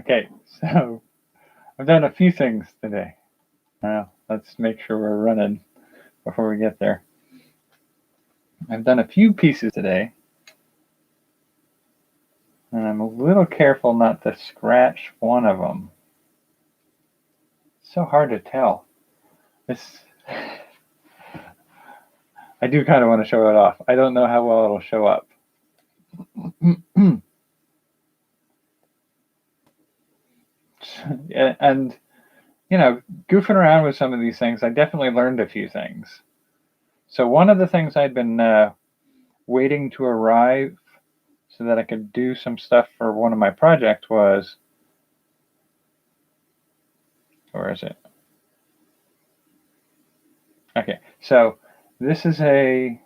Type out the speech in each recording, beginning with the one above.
Okay, so I've done a few things today. Well, let's make sure we're running before we get there. I've done a few pieces today, and I'm a little careful not to scratch one of them. It's so hard to tell. I do kind of want to show it off. I don't know how well it'll show up. And, you know, goofing around with some of these things, I definitely learned a few things. So one of the things I'd been waiting to arrive so that I could do some stuff for one of my projects was, where is it? Okay, so this is a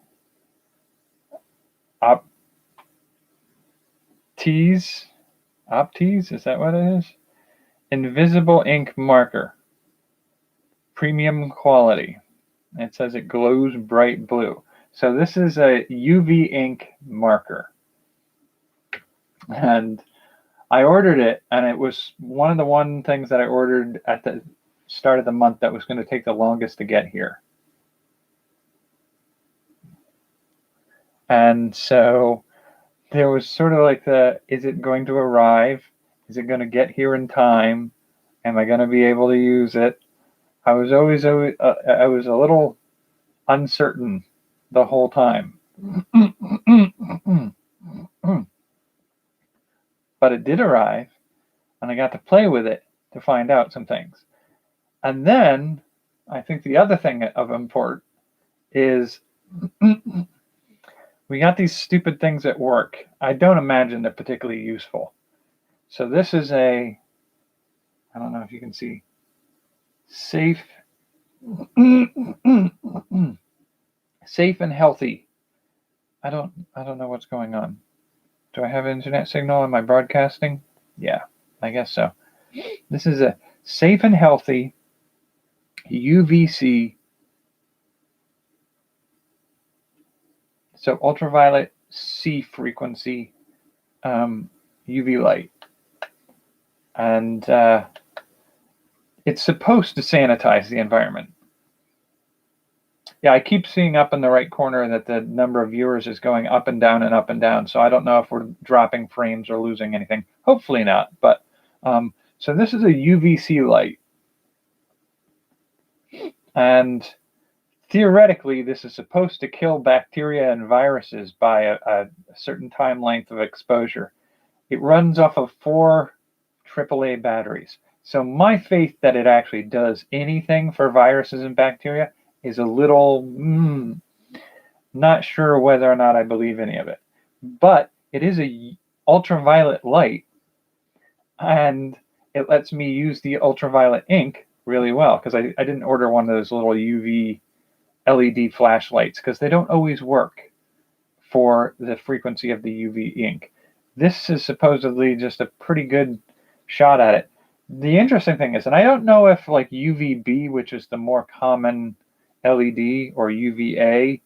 Optease, is that what it is? Invisible ink marker, premium quality. It says it glows bright blue. So this is a UV ink marker. And I ordered it, and it was one of the things that I ordered at the start of the month that was going to take the longest to get here. And so there was sort of like is it going to arrive? Is it going to get here in time? Am I going to be able to use it? I was I was a little uncertain the whole time. But it did arrive, and I got to play with it to find out some things. And then I think the other thing of import is we got these stupid things at work. I don't imagine they're particularly useful. So this is I don't know if you can see, safe and healthy. I don't know what's going on. Do I have an internet signal? Am I broadcasting? Yeah, I guess so. This is a safe and healthy UVC, so ultraviolet C frequency UV light. And it's supposed to sanitize the environment. Yeah, I keep seeing up in the right corner that the number of viewers is going up and down and up and down. So I don't know if we're dropping frames or losing anything. Hopefully not. But so this is a UVC light. And theoretically, this is supposed to kill bacteria and viruses by a certain time length of exposure. It runs off of 4 AAA batteries. So my faith that it actually does anything for viruses and bacteria is a little not sure whether or not I believe any of it. But it is a ultraviolet light, and it lets me use the ultraviolet ink really well, because I didn't order one of those little UV LED flashlights because they don't always work for the frequency of the UV ink. This is supposedly just a pretty good shot at it. The interesting thing is, and I don't know if like UVB, which is the more common LED, or UVA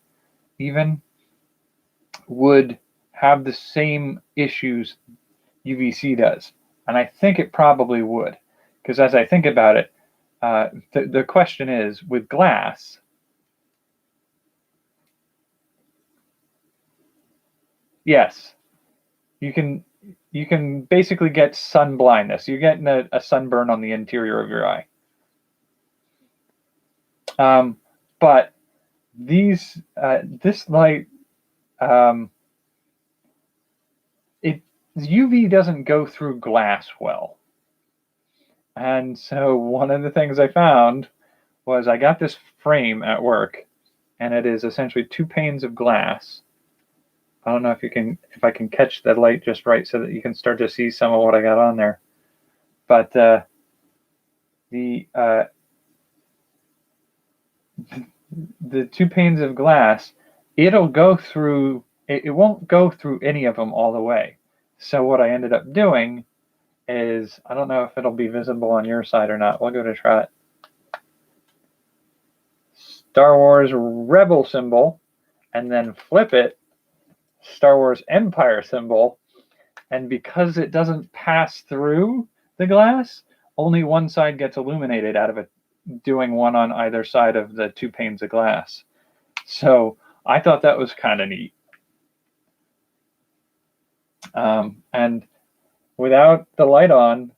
even, would have the same issues UVC does. And I think it probably would, because as I think about it, the question is, with glass, yes, you can basically get sun blindness. You're getting a sunburn on the interior of your eye. But this light, UV doesn't go through glass well. And so one of the things I found was I got this frame at work, and it is essentially 2 panes of glass. I don't know if I can catch the light just right so that you can start to see some of what I got on there. But the 2 panes of glass, it'll go through, it won't go through any of them all the way. So what I ended up doing is, I don't know if it'll be visible on your side or not. We'll give it a try. Star Wars Rebel symbol, and then flip it, Star Wars Empire symbol. And because it doesn't pass through the glass, only one side gets illuminated out of it, doing one on either side of the 2 panes of glass. So I thought that was kind of neat. And without the light on,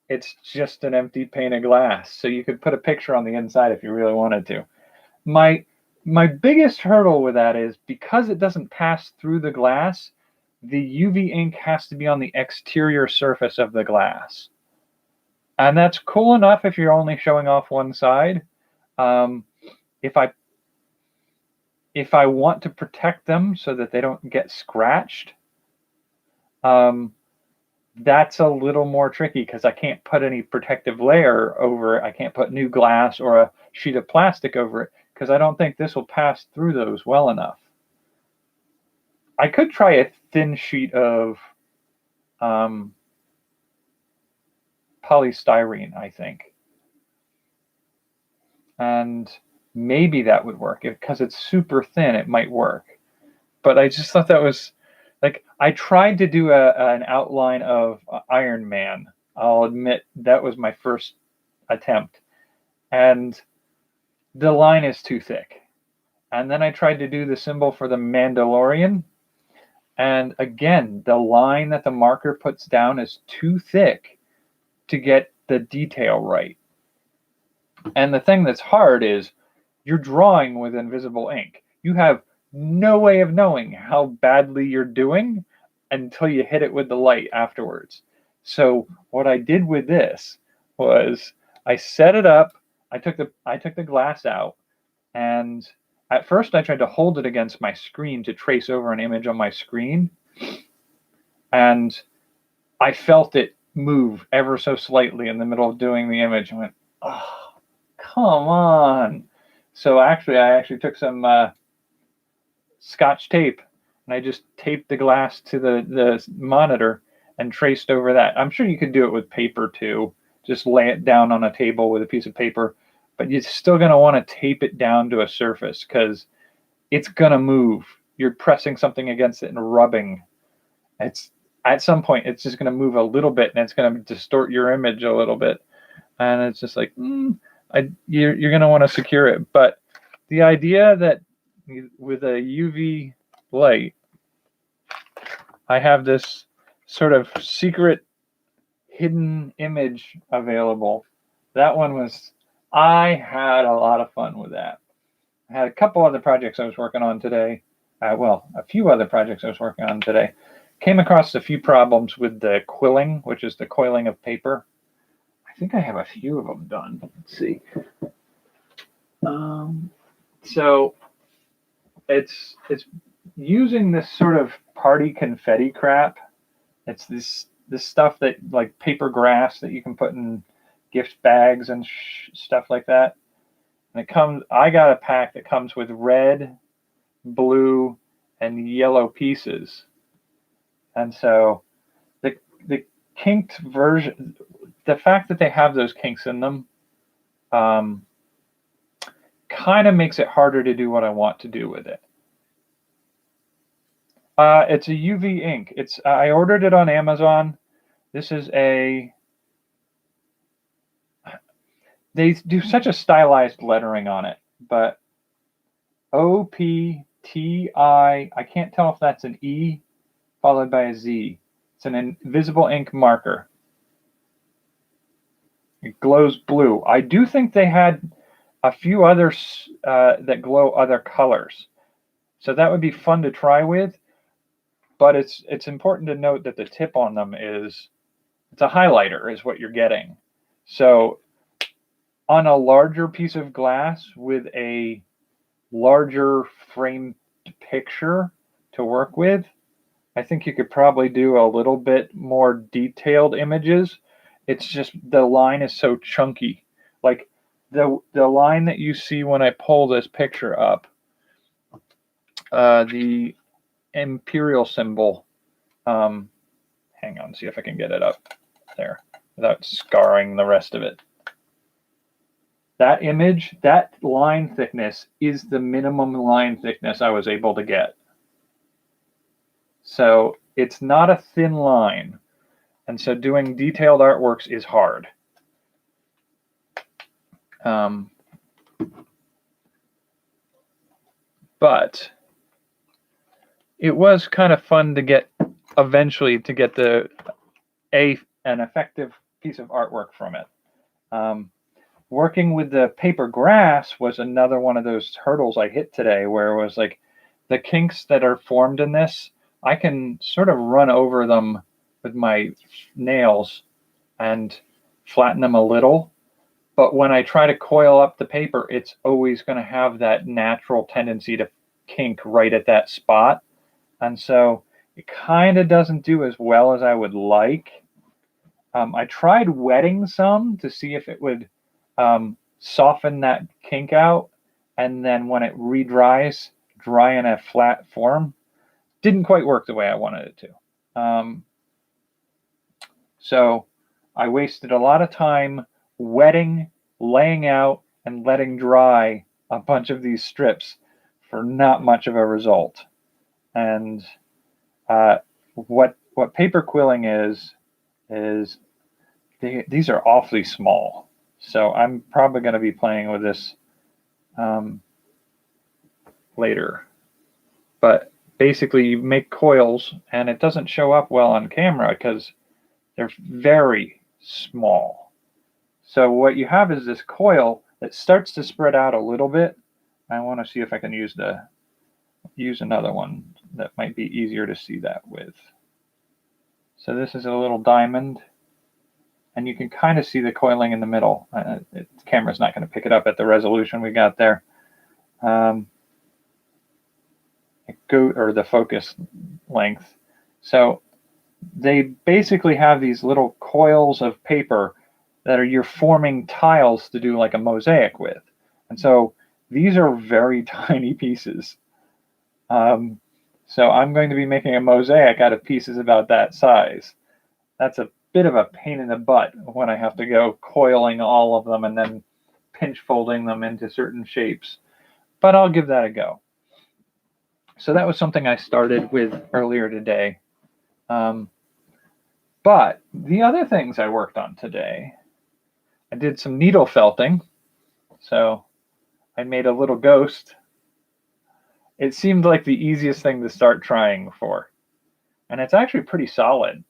it's just an empty pane of glass. So you could put a picture on the inside if you really wanted to. My biggest hurdle with that is because it doesn't pass through the glass, the UV ink has to be on the exterior surface of the glass. And that's cool enough if you're only showing off one side. If I want to protect them so that they don't get scratched, that's a little more tricky because I can't put any protective layer over it. I can't put new glass or a sheet of plastic over it because I don't think this will pass through those well enough. I could try a thin sheet of polystyrene, I think. And maybe that would work. Because it's super thin, it might work. But I just thought that was, like, I tried to do an outline of Iron Man. I'll admit that was my first attempt. And the line is too thick. And then I tried to do the symbol for the Mandalorian. And again, the line that the marker puts down is too thick to get the detail right. And the thing that's hard is you're drawing with invisible ink. You have no way of knowing how badly you're doing until you hit it with the light afterwards. So what I did with this was I set it up. I took the glass out, and at first I tried to hold it against my screen to trace over an image on my screen, and I felt it move ever so slightly in the middle of doing the image. I went, oh, come on. So I actually took some Scotch tape, and I just taped the glass to the monitor and traced over that. I'm sure you could do it with paper too. Just lay it down on a table with a piece of paper, but you're still going to want to tape it down to a surface because it's going to move. You're pressing something against it and rubbing. It's at some point it's just going to move a little bit, and it's going to distort your image a little bit. And it's just like, you're going to want to secure it. But the idea that with a UV light, I have this sort of secret hidden image available. That one was, I had a lot of fun with that. I had a couple other projects I was working on today. A few other projects I was working on today. Came across a few problems with the quilling, which is the coiling of paper. I think I have a few of them done. Let's see. So it's using this sort of party confetti crap. It's this stuff that, like, paper grass that you can put in gift bags and stuff like that. And I got a pack that comes with red, blue, and yellow pieces. And so the kinked version, the fact that they have those kinks in them kind of makes it harder to do what I want to do with it. It's a UV ink. I ordered it on Amazon. This is they do such a stylized lettering on it, but OPTI, I can't tell if that's an E followed by a Z. It's an invisible ink marker. It glows blue. I do think they had a few others that glow other colors. So that would be fun to try with. But it's important to note that the tip on them it's a highlighter is what you're getting. So on a larger piece of glass with a larger framed picture to work with, I think you could probably do a little bit more detailed images. It's just the line is so chunky. Like the line that you see when I pull this picture up, the imperial symbol, hang on, see if I can get it up there without scarring the rest of it. That image, that line thickness is the minimum line thickness I was able to get. So it's not a thin line. And so doing detailed artworks is hard. But it was kind of fun to get eventually to get an effective piece of artwork from it. Working with the paper grass was another one of those hurdles I hit today, where it was like the kinks that are formed in this, I can sort of run over them with my nails and flatten them a little. But when I try to coil up the paper, it's always going to have that natural tendency to kink right at that spot. And so it kind of doesn't do as well as I would like. I tried wetting some to see if it would soften that kink out, and then when it redries, dry in a flat form. Didn't quite work the way I wanted it to. So I wasted a lot of time wetting, laying out, and letting dry a bunch of these strips for not much of a result. And what paper quilling is these are awfully small. So I'm probably going to be playing with this later. But basically you make coils, and it doesn't show up well on camera because they're very small. So what you have is this coil that starts to spread out a little bit. I want to see if I can use another one that might be easier to see that with. So this is a little diamond, and you can kind of see the coiling in the middle. The camera's not going to pick it up at the resolution we got there. Or the focus length. So they basically have these little coils of paper that you're forming tiles to do like a mosaic with. And so these are very tiny pieces. So I'm going to be making a mosaic out of pieces about that size. That's a bit of a pain in the butt when I have to go coiling all of them and then pinch folding them into certain shapes. But I'll give that a go. So that was something I started with earlier today. But the other things I worked on today, I did some needle felting. So I made a little ghost. It seemed like the easiest thing to start trying for. And it's actually pretty solid.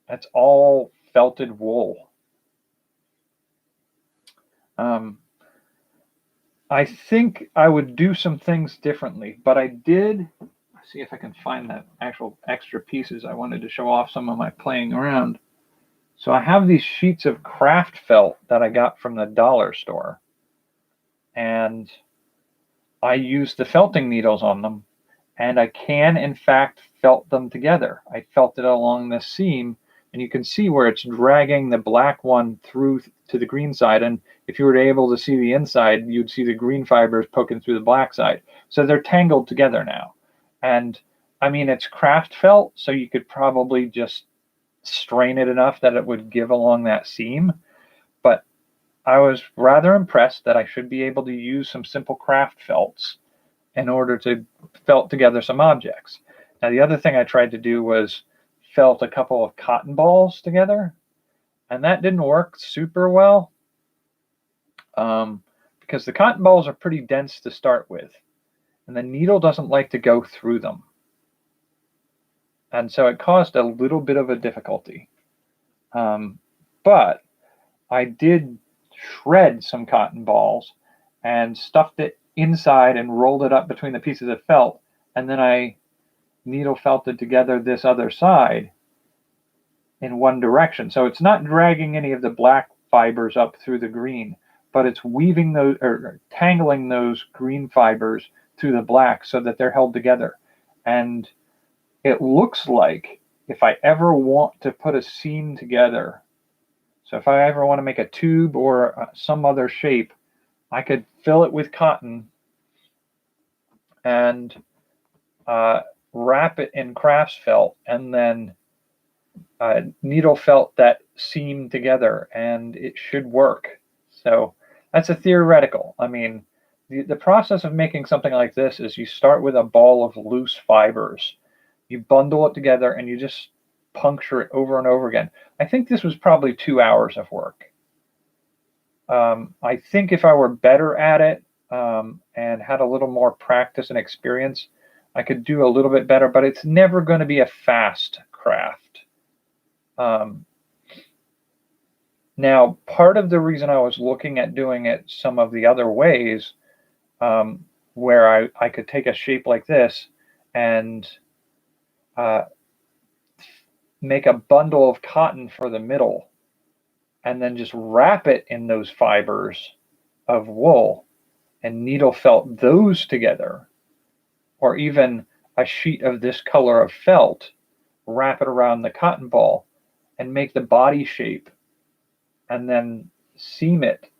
It's all felted wool. I think I would do some things differently, but I did see if I can find the actual extra pieces I wanted to show off some of my playing around. So I have these sheets of craft felt that I got from the dollar store, and I used the felting needles on them, and I can in fact felt them together. I felt it along the seam, and you can see where it's dragging the black one through to the green side, and if you were able to see the inside, you'd see the green fibers poking through the black side. So they're tangled together now. And I mean, it's craft felt, so you could probably just strain it enough that it would give along that seam. But I was rather impressed that I should be able to use some simple craft felts in order to felt together some objects. Now, the other thing I tried to do was felt a couple of cotton balls together, and that didn't work super well because the cotton balls are pretty dense to start with, and the needle doesn't like to go through them. And so it caused a little bit of a difficulty. But I did shred some cotton balls and stuffed it inside and rolled it up between the pieces of felt, and then I needle felted together this other side in one direction. So it's not dragging any of the black fibers up through the green, but it's weaving those or tangling those green fibers through the black so that they're held together. And it looks like if I ever want to put a seam together, so if I ever want to make a tube or some other shape, I could fill it with cotton and wrap it in crafts felt and then needle felt that seam together, and it should work. So that's a theoretical. I mean, the process of making something like this is you start with a ball of loose fibers. You bundle it together and you just puncture it over and over again. I think this was probably 2 hours of work. I think if I were better at it and had a little more practice and experience, I could do a little bit better, but it's never going to be a fast craft. Now, part of the reason I was looking at doing it some of the other ways, where I could take a shape like this and make a bundle of cotton for the middle, and then just wrap it in those fibers of wool and needle felt those together, or even a sheet of this color of felt, wrap it around the cotton ball and make the body shape, and then seam it,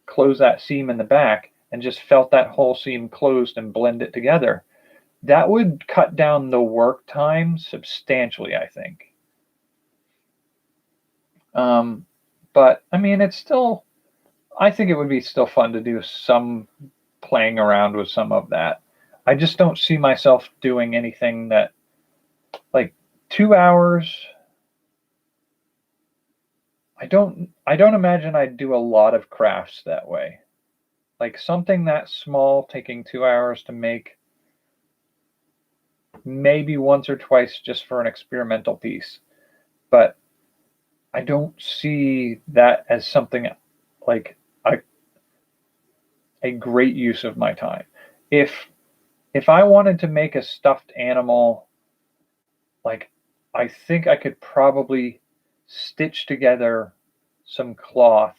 close that seam in the back, and just felt that whole seam closed and blend it together. That would cut down the work time substantially, I think. But I mean, it's still, I think it would be still fun to do some playing around with some of that. I just don't see myself doing anything that, like, 2 hours. I don't imagine I'd do a lot of crafts that way. Like something that small taking 2 hours to make, maybe once or twice just for an experimental piece. But I don't see that as something like a great use of my time. If I wanted to make a stuffed animal, like, I think I could probably stitch together some cloth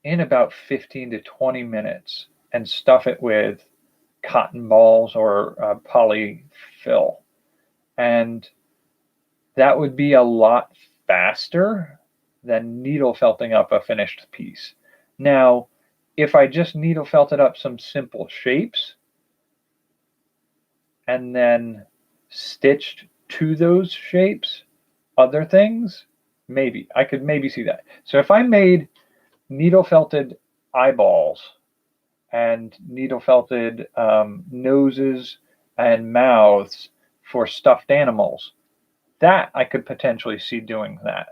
in about 15 to 20 minutes and stuff it with cotton balls or polyfill. And that would be a lot faster than needle felting up a finished piece. Now, if I just needle felted up some simple shapes and then stitched to those shapes other things, maybe I could maybe see that. So if I made needle felted eyeballs and needle felted noses and mouths for stuffed animals, that I could potentially see doing that.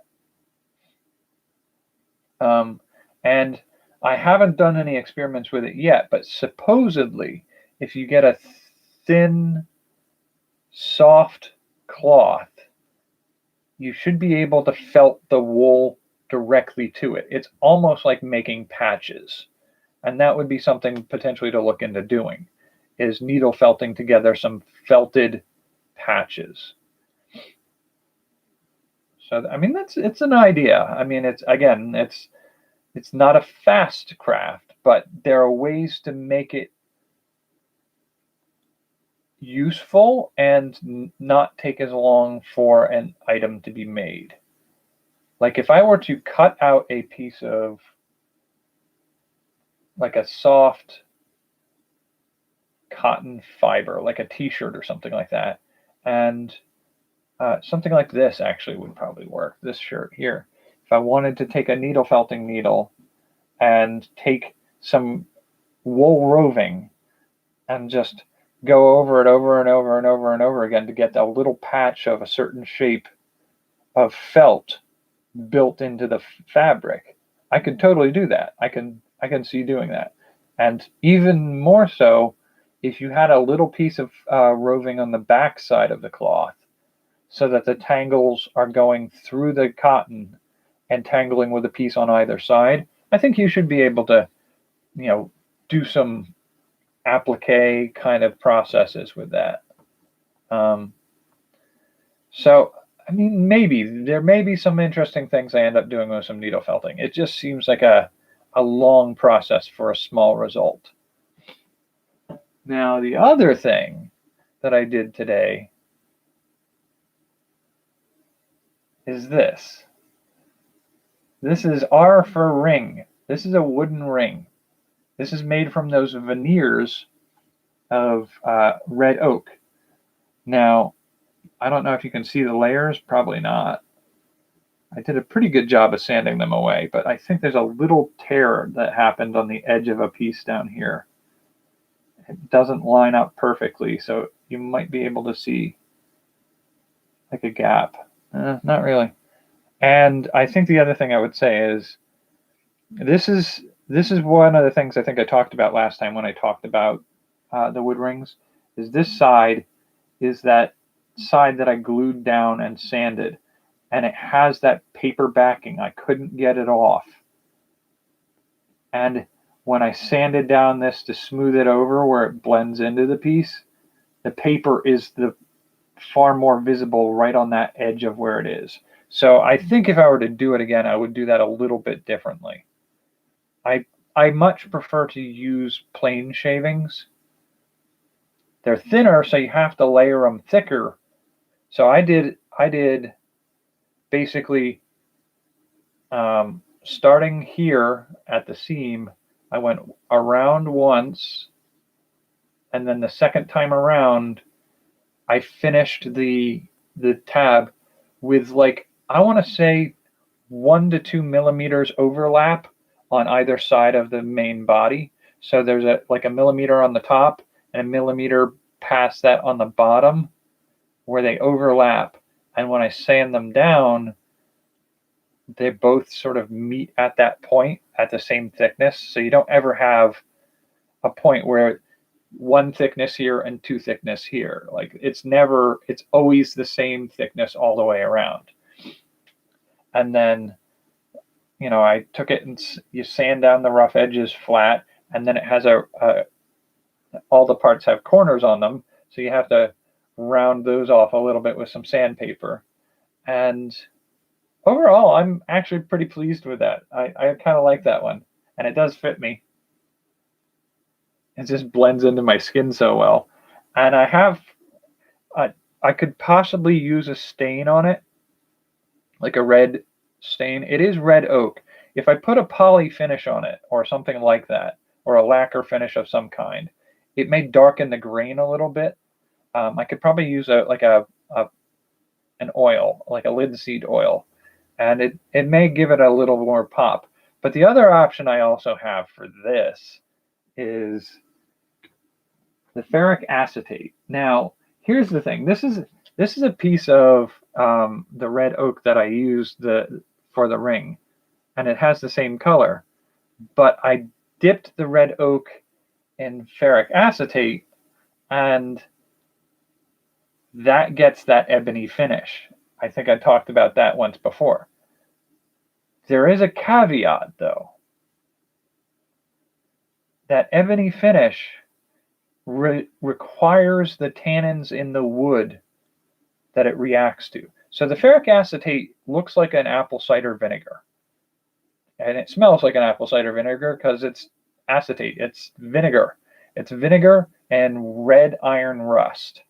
And I haven't done any experiments with it yet, but supposedly if you get a thin, soft cloth, you should be able to felt the wool directly to it. It's almost like making patches. And that would be something potentially to look into doing, is needle felting together some felted patches. So, I mean, it's an idea. I mean, it's not a fast craft, but there are ways to make it useful and not take as long for an item to be made. Like if I were to cut out a piece of, like, a soft cotton fiber, like a t-shirt or something like that, and something like this actually would probably work, this shirt here. If I wanted to take a needle felting needle and take some wool roving and just go over it over and over and over and over again to get a little patch of a certain shape of felt built into the fabric, I could totally do that. I can see doing that. And even more so if you had a little piece of roving on the back side of the cloth, so that the tangles are going through the cotton and tangling with a piece on either side, I think you should be able to, do some applique kind of processes with that. So, I mean, maybe there may be some interesting things I end up doing with some needle felting. It just seems like a long process for a small result. Now, the other thing that I did today is this. This is R for ring. This is a wooden ring. This is made from those veneers of red oak. Now, I don't know if you can see the layers, probably not. I did a pretty good job of sanding them away, but I think there's a little tear that happened on the edge of a piece down here. It doesn't line up perfectly, so you might be able to see like a gap. Not really. And I think the other thing I would say is this is one of the things I think I talked about last time when I talked about the wood rings. Is this side is that side that I glued down and sanded, and it has that paper backing. I couldn't get it off. And when I sanded down this to smooth it over where it blends into the piece, the paper is the far more visible right on that edge of where it is. So I think if I were to do it again, I would do that a little bit differently. I much prefer to use plain shavings. They're thinner, so you have to layer them thicker. So I did basically starting here at the seam, I went around once, and then the second time around, I finished the tab with, like, I want to say 1 to 2 millimeters overlap on either side of the main body. So there's like a millimeter on the top and a millimeter past that on the bottom where they overlap. And when I sand them down, they both sort of meet at that point at the same thickness. So you don't ever have a point where one thickness here and two thickness here. Like it's always the same thickness all the way around. And then, I took it and you sand down the rough edges flat, and then it has all the parts have corners on them. So you have to round those off a little bit with some sandpaper. And overall, I'm actually pretty pleased with that. I kind of like that one, and it does fit me. It just blends into my skin so well. And I could possibly use a stain on it, like a red stain. It is red oak. If I put a poly finish on it or something like that, or a lacquer finish of some kind, it may darken the grain a little bit. I could probably use an oil, like a linseed oil, and it may give it a little more pop. But the other option I also have for this is the ferric acetate. Now, here's the thing. This is a piece of the red oak that I used for the ring, and it has the same color. But I dipped the red oak in ferric acetate, and that gets that ebony finish. I think I talked about that once before. There is a caveat, though. That ebony finish requires the tannins in the wood that it reacts to. So the ferric acetate looks like an apple cider vinegar. And it smells like an apple cider vinegar because it's acetate. It's vinegar. It's vinegar and red iron rust.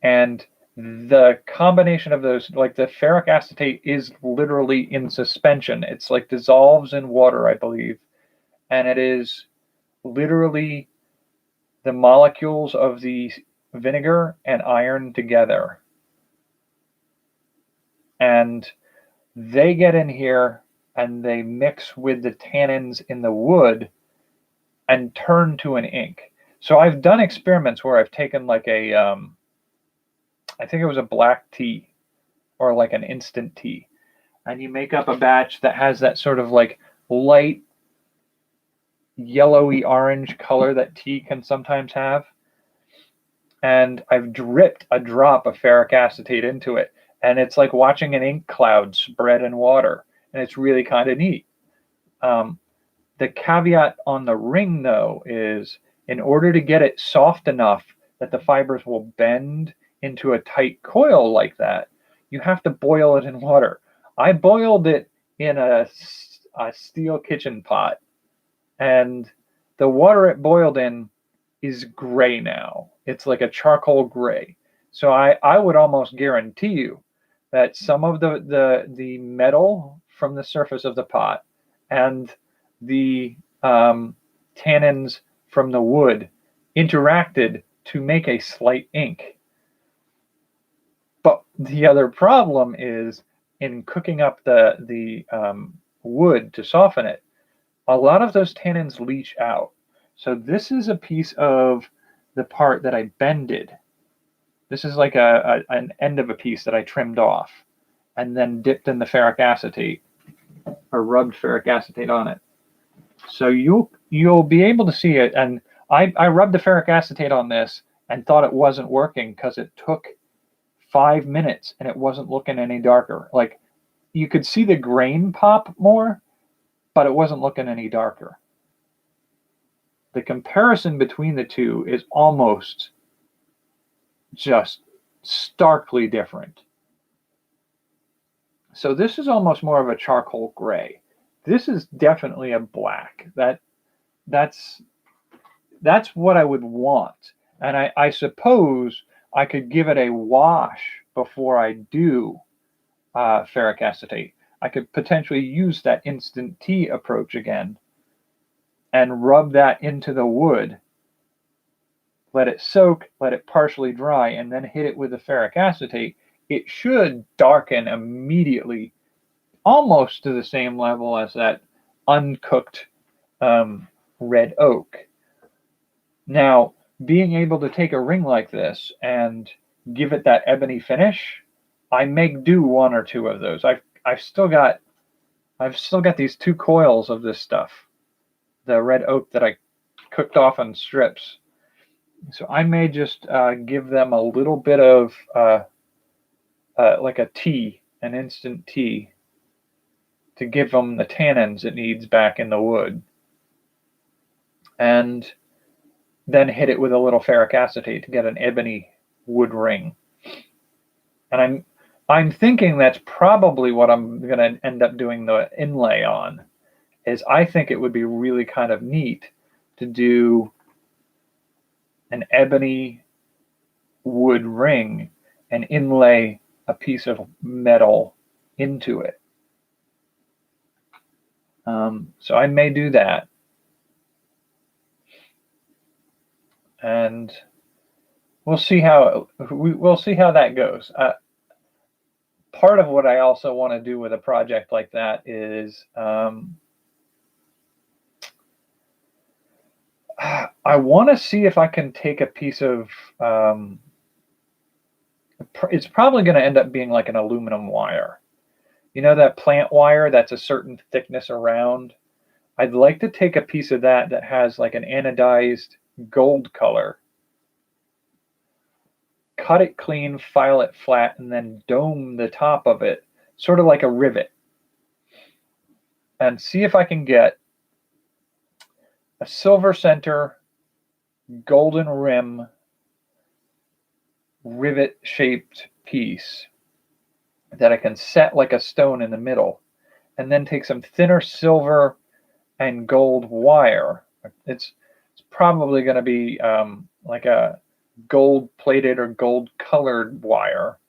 And the combination of those, like the ferric acetate is literally in suspension. It's like dissolves in water, I believe. And it is literally the molecules of the vinegar and iron together. And they get in here and they mix with the tannins in the wood and turn to an ink. So I've done experiments where I've taken like I think it was a black tea or like an instant tea, and you make up a batch that has that sort of like light yellowy orange color that tea can sometimes have. And I've dripped a drop of ferric acetate into it, and it's like watching an ink cloud spread in water, and it's really kind of neat. The caveat on the ring, though, is in order to get it soft enough that the fibers will bend into a tight coil like that, you have to boil it in water. I boiled it in a steel kitchen pot, and the water it boiled in is gray now. It's like a charcoal gray. So I would almost guarantee you that some of the metal from the surface of the pot and the tannins from the wood interacted to make a slight ink. But the other problem is in cooking up the wood to soften it, a lot of those tannins leach out. So this is a piece of the part that I bended. This is like an end of a piece that I trimmed off and then dipped in the ferric acetate or rubbed ferric acetate on it. So you'll be able to see it. And I rubbed the ferric acetate on this and thought it wasn't working because it took 5 minutes and it wasn't looking any darker. Like, you could see the grain pop more, but it wasn't looking any darker. The comparison between the two is almost just starkly different. So this is almost more of a charcoal gray. This is definitely a black. That's what I would want. And I suppose I could give it a wash before I do ferric acetate. I could potentially use that instant tea approach again and rub that into the wood, let it soak, let it partially dry, and then hit it with the ferric acetate. It should darken immediately, almost to the same level as that uncooked red oak. Now, being able to take a ring like this and give it that ebony finish, I make do 1 or 2 of those. I've still got these 2 coils of this stuff, the red oak that I cooked off in strips. So I may just give them a little bit of like a tea, an instant tea, to give them the tannins it needs back in the wood, and then hit it with a little ferric acetate to get an ebony wood ring. And I'm thinking that's probably what I'm going to end up doing the inlay on. Is I think it would be really kind of neat to do an ebony wood ring and inlay a piece of metal into it. So I may do that. And we'll see how that goes. Part of what I also want to do with a project like that is I want to see if I can take a piece of it's probably going to end up being like an aluminum wire. You know, that plant wire that's a certain thickness around? I'd like to take a piece of that has like an anodized gold color, cut it clean, file it flat, and then dome the top of it, sort of like a rivet, and see if I can get a silver center, golden rim, rivet-shaped piece that I can set like a stone in the middle, and then take some thinner silver and gold wire. It's probably going to be like a gold-plated or gold-colored wire,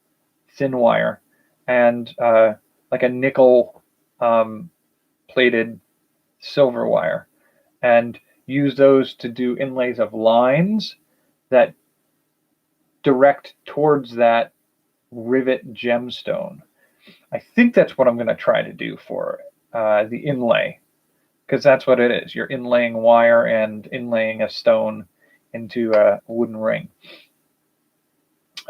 thin wire, and like a nickel-plated silver wire, and use those to do inlays of lines that direct towards that rivet gemstone. I think that's what I'm going to try to do for the inlay, because that's what it is. You're inlaying wire and inlaying a stone into a wooden ring.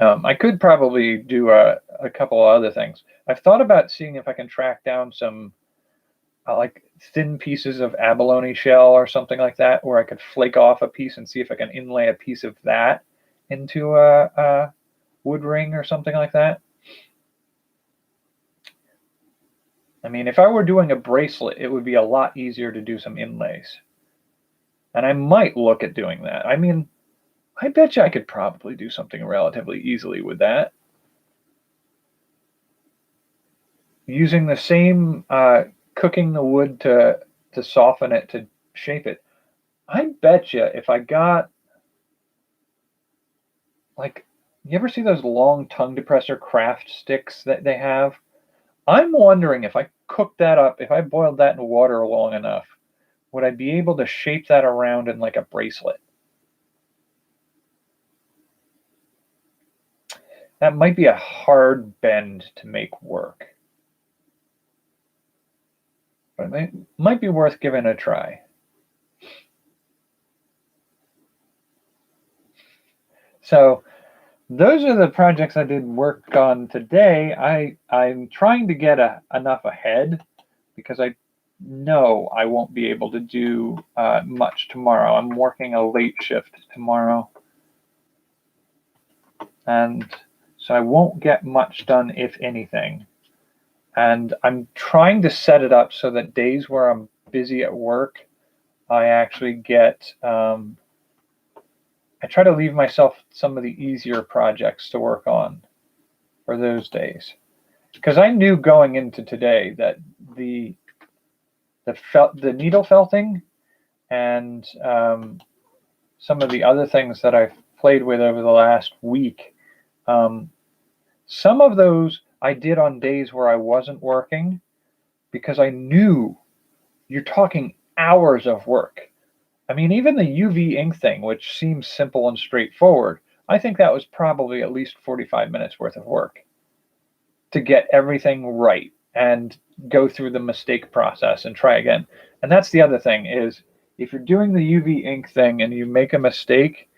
I could probably do a couple of other things. I've thought about seeing if I can track down some like thin pieces of abalone shell or something like that, where I could flake off a piece and see if I can inlay a piece of that into a wood ring or something like that. I mean, if I were doing a bracelet, it would be a lot easier to do some inlays. And I might look at doing that. I mean, I bet you I could probably do something relatively easily with that. Using the same cooking the wood to soften it, to shape it. I bet you if I got, like, you ever see those long tongue depressor craft sticks that they have? I'm wondering if I cooked that up, if I boiled that in water long enough, would I be able to shape that around in like a bracelet? That might be a hard bend to make work, but it might be worth giving a try. So those are the projects I did work on today. I'm trying to get enough ahead because I know I won't be able to do much tomorrow. I'm working a late shift tomorrow, and so I won't get much done, if anything. And I'm trying to set it up so that days where I'm busy at work, I actually get, I try to leave myself some of the easier projects to work on for those days. Because I knew going into today that the needle felting and some of the other things that I've played with over the last week, some of those I did on days where I wasn't working, because I knew you're talking hours of work. I mean, even the UV ink thing, which seems simple and straightforward, I think that was probably at least 45 minutes worth of work to get everything right and go through the mistake process and try again. And that's the other thing is, if you're doing the UV ink thing and you make a mistake,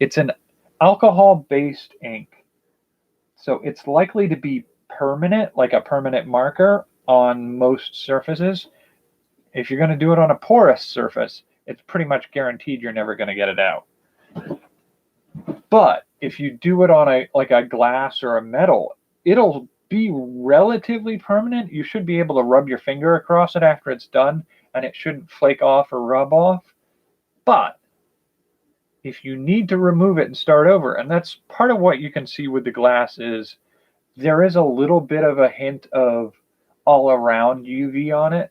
it's an alcohol-based ink. So it's likely to be permanent, like a permanent marker on most surfaces. If you're going to do it on a porous surface, it's pretty much guaranteed you're never going to get it out. But if you do it on a glass or a metal, it'll be relatively permanent. You should be able to rub your finger across it after it's done, and it shouldn't flake off or rub off. But if you need to remove it and start over, and that's part of what you can see with the glass, is there is a little bit of a hint of all around UV on it,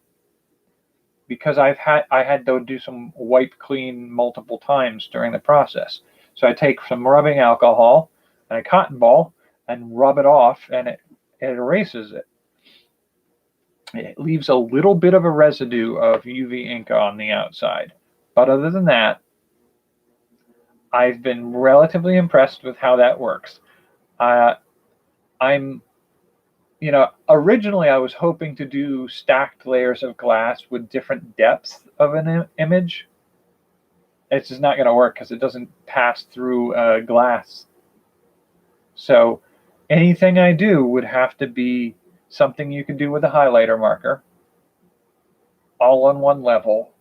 because I had to do some wipe clean multiple times during the process. So I take some rubbing alcohol and a cotton ball and rub it off, and it erases it. It leaves a little bit of a residue of UV ink on the outside. But other than that, I've been relatively impressed with how that works. Originally I was hoping to do stacked layers of glass with different depths of an image. It's just not going to work because it doesn't pass through glass. So anything I do would have to be something you can do with a highlighter marker, all on one level.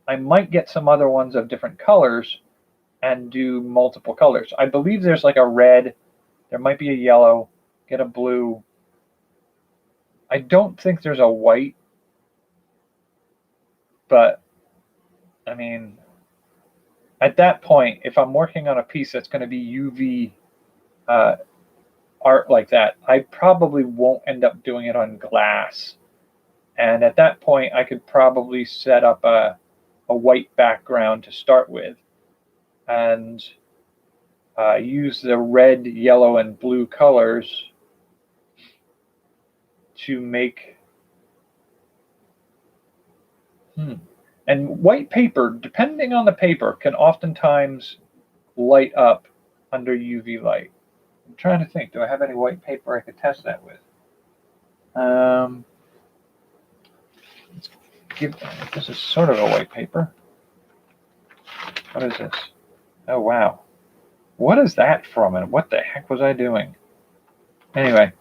I might get some other ones of different colors and do multiple colors. I believe there's like a red, there might be a yellow, get a blue. I don't think there's a white, but I mean, at that point, if I'm working on a piece that's going to be UV art like that, I probably won't end up doing it on glass. And at that point, I could probably set up a white background to start with, and use the red, yellow, and blue colors to make. And white paper, depending on the paper, can oftentimes light up under UV light. I'm trying to think, do I have any white paper I could test that with? This is sort of a white paper. What is this? Oh, wow. What is that from, and what the heck was I doing? Anyway.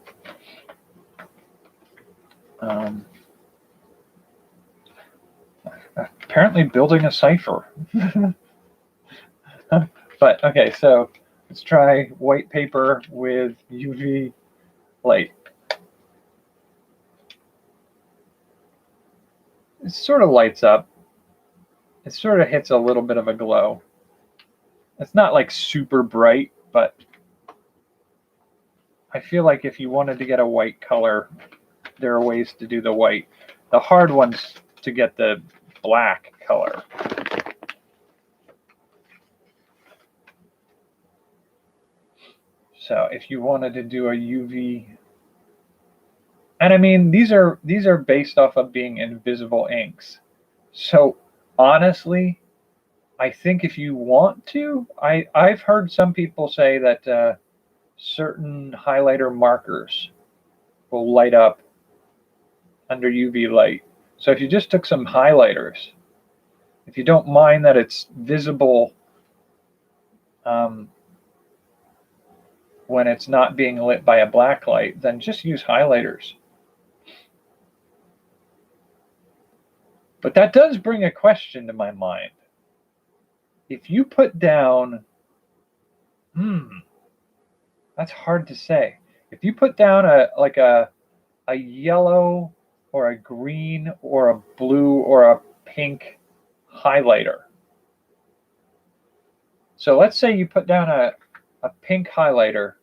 Apparently building a cipher. But, okay, so let's try white paper with UV light. It sort of lights up. It sort of hits a little bit of a glow. It's not like super bright, but I feel like if you wanted to get a white color, there are ways to do the white. The hard one's to get the black color. So if you wanted to do a UV, and I mean, these are based off of being invisible inks. So honestly, I think if you want to, I've heard some people say that certain highlighter markers will light up under UV light. So if you just took some highlighters, if you don't mind that it's visible when it's not being lit by a black light, then just use highlighters. But that does bring a question to my mind. If you put down, that's hard to say. If you put down a yellow or a green or a blue or a pink highlighter. So let's say you put down a pink highlighter,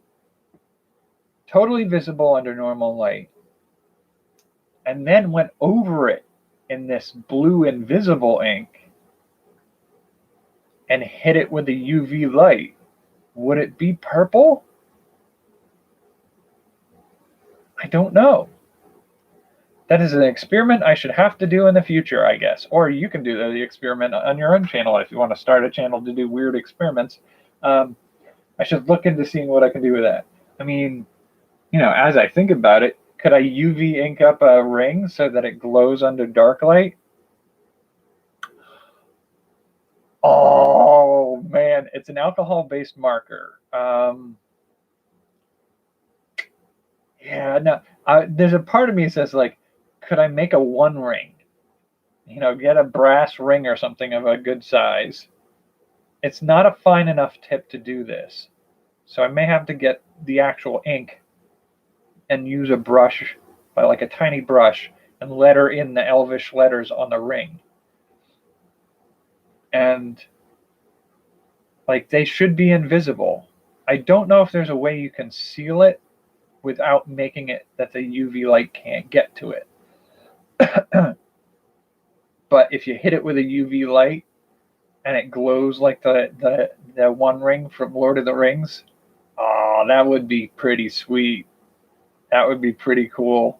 totally visible under normal light, and then went over it in this blue invisible ink and hit it with a UV light, would it be purple? I don't know. That is an experiment I should have to do in the future, I guess. Or you can do the experiment on your own channel if you want to start a channel to do weird experiments. I should look into seeing what I can do with that. I mean, as I think about it, could I UV ink up a ring so that it glows under dark light? Oh, man, it's an alcohol-based marker. Yeah, no, there's a part of me that says, like, could I make a one ring? Get a brass ring or something of a good size. It's not a fine enough tip to do this. So I may have to get the actual ink and use a brush, like a tiny brush, and letter in the Elvish letters on the ring. And like they should be invisible. I don't know if there's a way you can seal it without making it that the UV light can't get to it. But if you hit it with a UV light and it glows like the one ring from Lord of the Rings, oh, that would be pretty sweet. That would be pretty cool.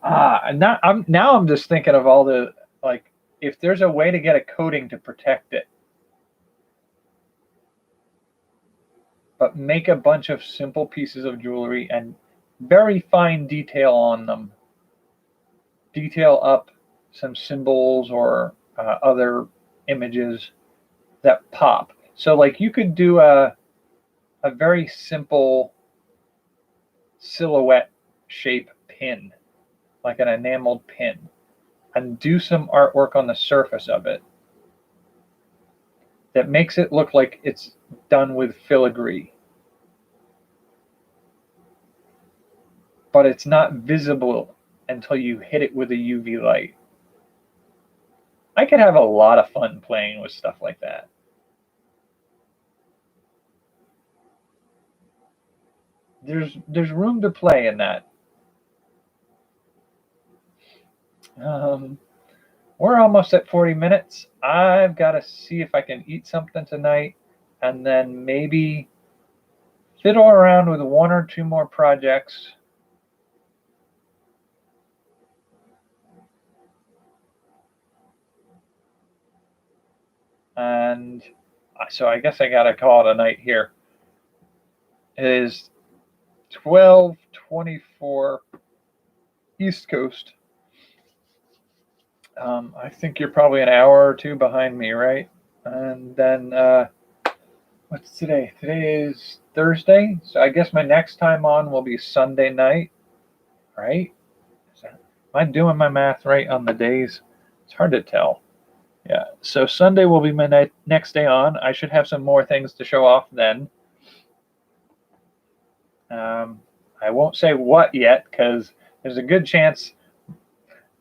And now I'm just thinking of all the, like, if there's a way to get a coating to protect it, but make a bunch of simple pieces of jewelry and very fine detail on them. Detail up some symbols or other images that pop. So like you could do a very simple silhouette shape pin, like an enameled pin, and do some artwork on the surface of it that makes it look like it's done with filigree. But it's not visible until you hit it with a UV light. I could have a lot of fun playing with stuff like that. There's room to play in that. We're almost at 40 minutes. I've got to see if I can eat something tonight and then maybe fiddle around with one or two more projects. And so I guess I got to call it a night here. It is 12:24 East Coast. I think you're probably an hour or two behind me, right? And then what's today? Today is Thursday, so I guess my next time on will be Sunday night, right? Am I doing my math right on the days? It's hard to tell. Yeah, so Sunday will be my next day on. I should have some more things to show off then. I won't say what yet because there's a good chance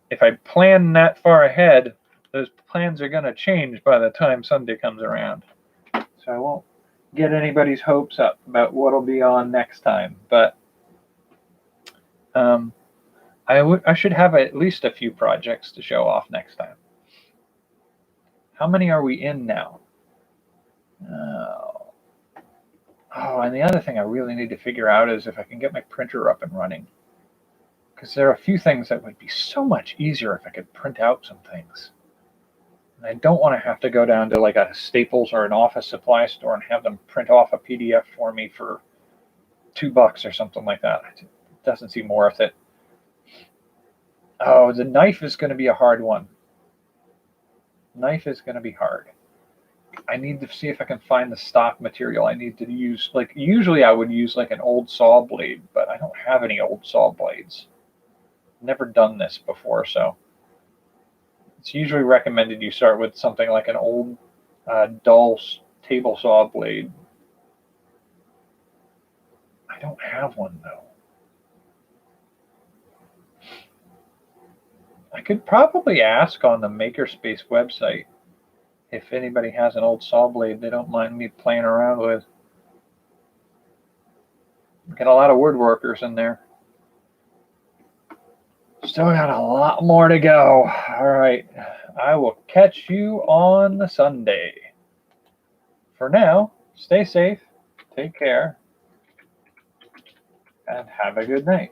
if I plan that far ahead, those plans are going to change by the time Sunday comes around. So I won't get anybody's hopes up about what'll be on next time. But I should have at least a few projects to show off next time. How many are we in now? Oh, and the other thing I really need to figure out is if I can get my printer up and running. Because there are a few things that would be so much easier if I could print out some things. And I don't want to have to go down to like a Staples or an office supply store and have them print off a PDF for me for $2 or something like that. It doesn't seem worth it. Oh, the knife is going to be a hard one. Knife is going to be hard. I need to see if I can find the stock material. I need to use, like, usually I would use like an old saw blade, but I don't have any old saw blades. Never done this before, so it's usually recommended you start with something like an old dull table saw blade. I don't have one though. I could probably ask on the Makerspace website if anybody has an old saw blade they don't mind me playing around with. Get a lot of woodworkers in there. Still got a lot more to go. All right. I will catch you on the Sunday. For now, stay safe, take care, and have a good night.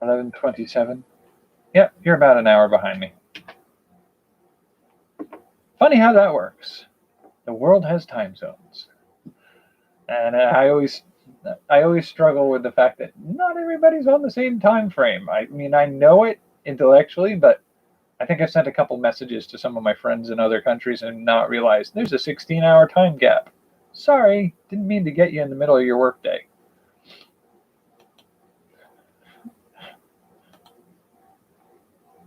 11:27. Yep, you're about an hour behind me. Funny how that works. The world has time zones. And I always struggle with the fact that not everybody's on the same time frame. I mean, I know it intellectually, but I think I've sent a couple messages to some of my friends in other countries and not realized there's a 16-hour time gap. Sorry, didn't mean to get you in the middle of your workday.